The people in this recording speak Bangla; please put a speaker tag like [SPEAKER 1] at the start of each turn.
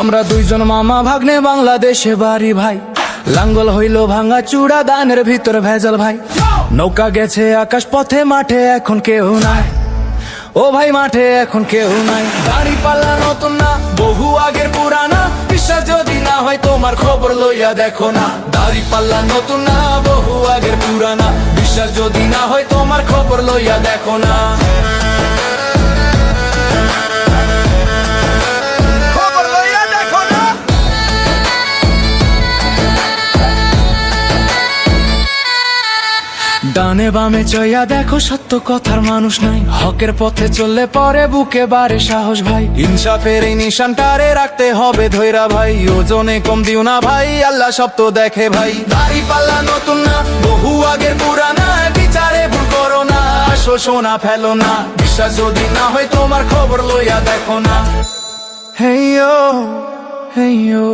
[SPEAKER 1] আমরা দুইজন মামা ভাগ্নে, বাংলাদেশে বাড়ি ভাই। লাঙ্গল হইল ভাঙা চূড়া, দানের ভিতর ভেজাল ভাই। নৌকা গেছে আকাশ পথে, মাঠে এখন কেউ নাই। ও ভাই মাঠে এখন কেউ নাই। দাড়ি পাল্লা নতুন না, বহু আগের পুরানা। বিশ্বাস যদি না হয় তোমার খবর লইয়া দেখো না। দাড়ি পাল্লা নতুন না, বহু আগের পুরানা। বিশ্বাস যদি না হয় তোমার খবর লইয়া দেখো না। ডানে বামে চইয়া দেখো, সত্য কথার মানুষ নাই। হকের পথে চললে পরে বুকে বাড়ে সাহস ভাই। ইনসাফের এই নিশানটারে রাখতে হবে ধৈরা ভাই। ওজনে কম দিও না ভাই, আল্লাহ সব তো দেখে ভাই। দাড়ি পাল্লা নতুন না, বহু আগের পুরানা। বিচারে ভুল করো না, আসো সোনা ফেলো না। বিশ্বাস যদি না হয় তোমার খবর লইয়া দেখো না। হেইয়ো হেইয়ো।